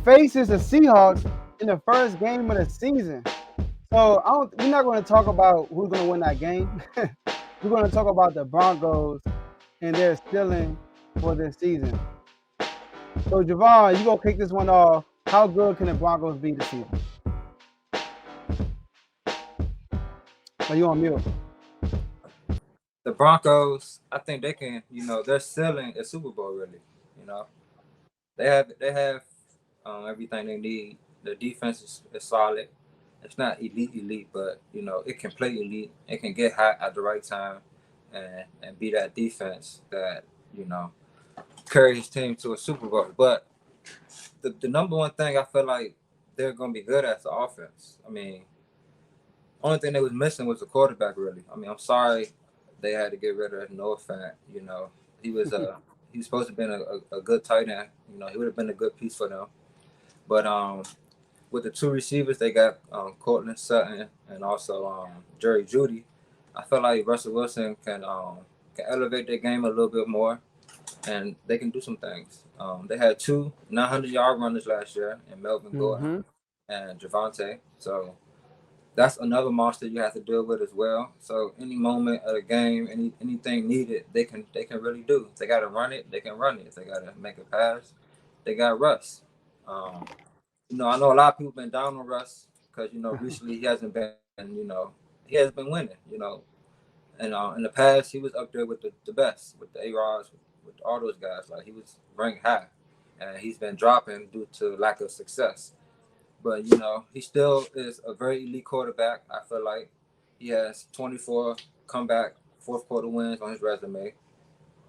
faces the Seahawks in the first game of the season. So we're not going to talk about who's going to win that game. We're going to talk about the Broncos and their ceiling for this season. So Javon, you gonna kick this one off. How good can the Broncos be this season? Are you on mute? The Broncos, I think they can. Their ceiling is Super Bowl. Really, you know, they have everything they need. The defense is solid. It's not elite, but it can play elite. It can get hot at the right time, and be that defense that you know carry his team to a Super Bowl. But the number one thing I feel like they're gonna be good at is the offense. I mean, only thing they was missing was the quarterback. Really, I mean, I'm sorry they had to get rid of Noah Fant. He was he was supposed to have been a good tight end. He would have been a good piece for them. But with the two receivers, they got Cortland Sutton and also Jerry Judy. I feel like Russell Wilson can elevate their game a little bit more, and they can do some things. They had two 900-yard runners last year, in Melvin Gordon Mm-hmm. and Javante. So that's another monster you have to deal with as well. So any moment of the game, anything needed, they can really do. If they got to run it, they can run it. If they got to make a pass, they got Russ. Um, I know a lot of people been down on Russ because recently he hasn't been he has been winning. And in the past he was up there with the best, with the A-Rods, with all those guys. Like he was ranked high, and he's been dropping due to lack of success. But he still is a very elite quarterback. I feel like he has 24 comeback fourth quarter wins on his resume,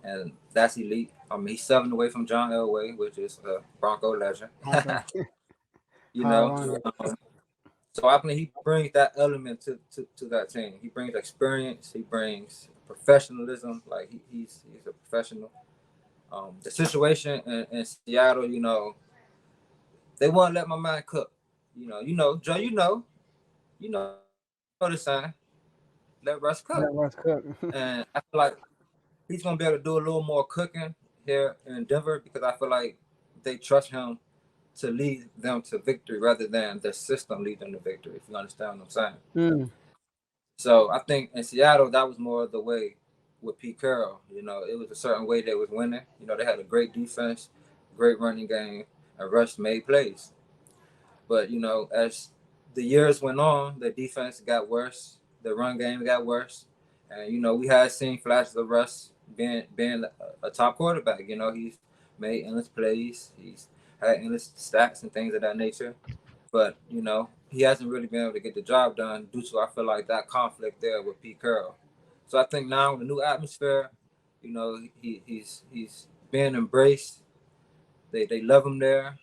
and that's elite. I mean, he's 7 away from John Elway, which is a Bronco legend. Okay. you know, Ironic. um, so I think he brings that element to that team. He brings experience. He brings professionalism. Like he's a professional. The situation in Seattle, they won't let my man cook. Joe. You know the sign. Let Russ cook. That was cook. And I feel like he's gonna be able to do a little more cooking here in Denver because I feel like they trust him to lead them to victory rather than the system lead them to victory. If you understand what I'm saying. Mm. So I think in Seattle that was more the way with Pete Carroll. It was a certain way they was winning. They had a great defense, great running game, and Russ made plays. But as the years went on, the defense got worse, the run game got worse, and we had seen flashes of Russ being a top quarterback. He's made endless plays, he's had endless stats and things of that nature. But he hasn't really been able to get the job done due to I feel like that conflict there with Pete Carroll. So I think now in the new atmosphere, he's being embraced. They love him there.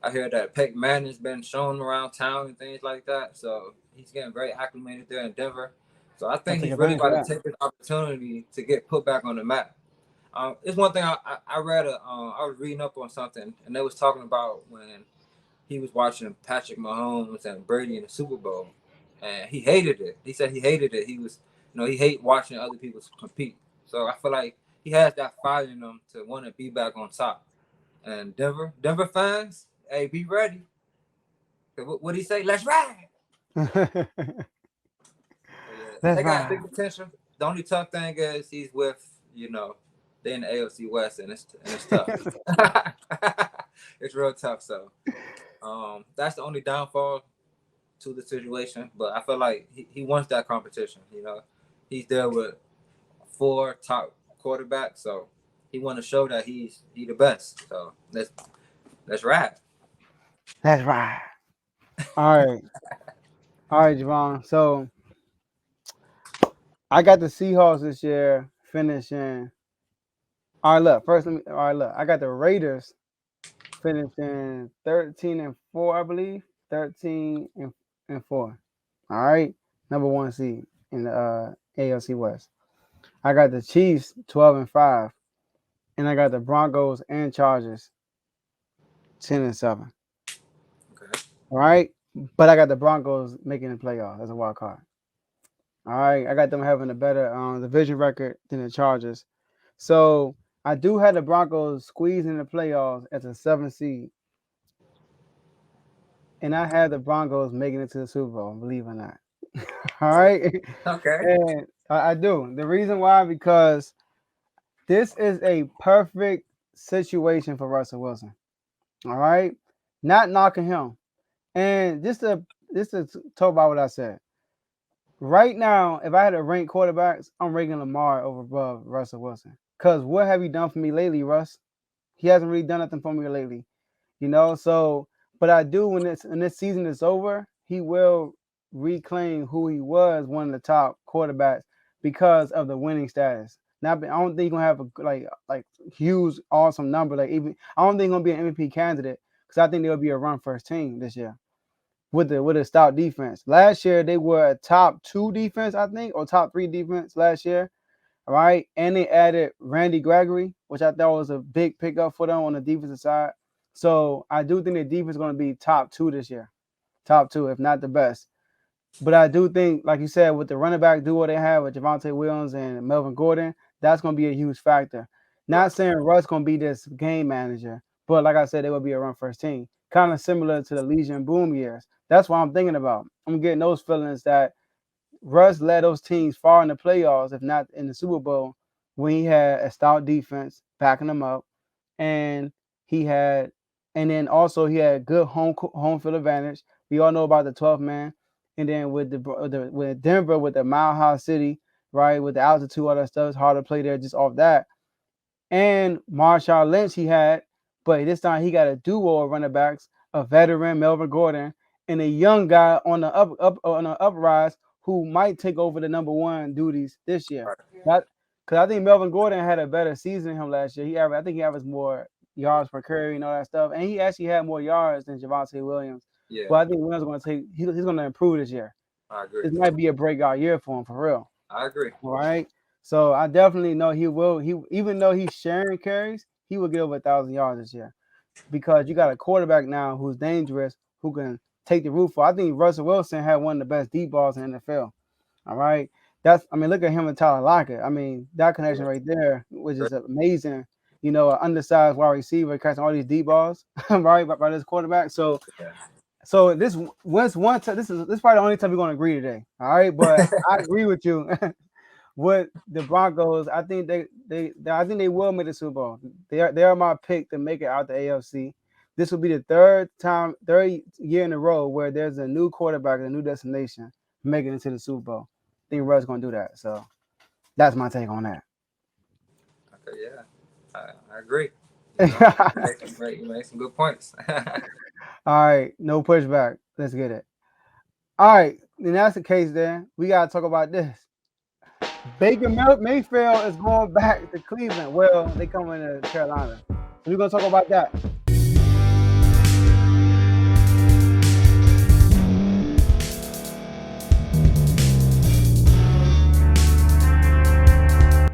I hear that Peyton Manning's been shown around town and things like that. So he's getting very acclimated there in Denver. So I I'll think take he's really advantage of about to that. take this opportunity to get put back on the map. It's one thing I read. I was reading up on something, and they was talking about when he was watching Patrick Mahomes and Brady in the Super Bowl, and he hated it. He said he hated it. He was, he hate watching other people compete. So I feel like he has that fire in him to want to be back on top. And Denver fans, hey, be ready. What he say? Let's ride. So yeah, That's they got big right. potential. The only tough thing is he's with, they in the AFC West, and it's tough. It's real tough. So that's the only downfall to the situation. But I feel like he wants that competition. He's there with 4 top quarterbacks, so he want to show that he the best. So let's ride. That's right. All right. All right, Javon. So I got the Seahawks this year finishing. All right, look. First, all right, look. I got the Raiders finishing 13-4, I believe. 13-4. All right. Number one seed in the AFC West. I got the Chiefs 12-5. And I got the Broncos and Chargers 10-7. Okay. All right. But I got the Broncos making the playoffs as a wild card. All right. I got them having a better division record than the Chargers. So I do have the Broncos squeezing the playoffs as a 7th seed. and I had the Broncos making it to the Super Bowl, believe it or not. All right. Okay. And I do. The reason why, because this is a perfect situation for Russell Wilson. All right. Not knocking him. And just to talk about what I said. Right now, if I had to rank quarterbacks, I'm ranking Lamar over above Russell Wilson. Because what have you done for me lately, Russ? He hasn't really done nothing for me lately. So but I do when this season is over, he will reclaim who he was, one of the top quarterbacks, because of the winning status. Now, I don't think he's gonna have a like huge awesome number. Like, even I don't think he's gonna be an MVP candidate, because I think there'll be a run first team this year with a stout defense. Last year they were a top 2 defense, I think, or top 3 defense last year. All right. And they added Randy Gregory, which I thought was a big pickup for them on the defensive side. So I do think the defense is going to be top 2 this year. Top 2, if not the best. But I do think, like you said, with the running back duo they have with Javonte Williams and Melvin Gordon, that's going to be a huge factor. Not saying Russ going to be this game manager, but like I said, they will be a run first team. Kind of similar to the Legion Boom years. That's what I'm thinking about. I'm getting those feelings that Russ led those teams far in the playoffs, if not in the Super Bowl, when he had a stout defense backing them up, and then also he had good home field advantage. We all know about the 12th man, and then with with Denver, with the Mile High City, right, with the altitude, all that stuff, it's hard to play there just off that. And Marshawn Lynch he had, but this time he got a duo of running backs, a veteran Melvin Gordon, and a young guy on the uprise who might take over the number 1 duties this year. Because I think Melvin Gordon had a better season than him last year. I think he averaged more yards per carry and all that stuff, and he actually had more yards than Javonte Williams. Yeah. But I think Williams is going to he's going to improve this year. I agree. This might be a breakout year for him, for real. I agree. All right. So I definitely know he will. He, even though he's sharing carries, he will get over 1,000 yards this year, because you got a quarterback now who's dangerous, who can take the roof off. I think Russell Wilson had one of the best deep balls in the NFL. All right. Look at him and Tyler Lockett. That connection right there, which is amazing. An undersized wide receiver catching all these deep balls, right, by this quarterback. So this is probably the only time we're going to agree today. All right. But I agree with you. With the Broncos, I think they will make the Super Bowl. They are my pick to make it out the AFC. This will be the third year in a row where there's a new quarterback, a new destination, making it to the Super Bowl. I think Russ going to do that. So that's my take on that. Okay, yeah, I agree. You make some good points. All right, no pushback. Let's get it. All right, then that's the case. Then we got to talk about this. Baker Mayfield is going back to Cleveland. Well, they coming to Carolina. So we're going to talk about that.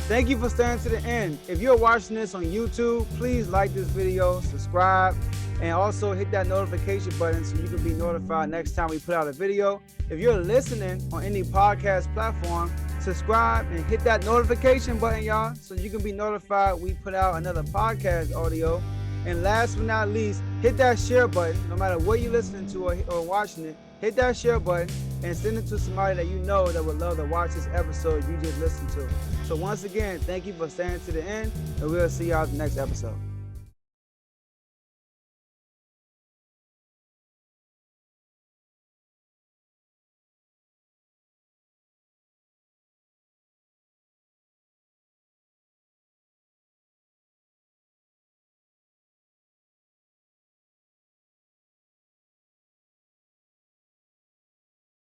Thank you for staying to the end. If you're watching this on YouTube, please like this video, subscribe, and also hit that notification button so you can be notified next time we put out a video. If you're listening on any podcast platform, subscribe and hit that notification button, y'all, so you can be notified we put out another podcast audio. And last but not least, hit that share button. No matter what you're listening to or watching it, hit that share button and send it to somebody that you know that would love to watch this episode you just listened to. So once again, thank you for staying to the end, and we'll see y'all at the next episode.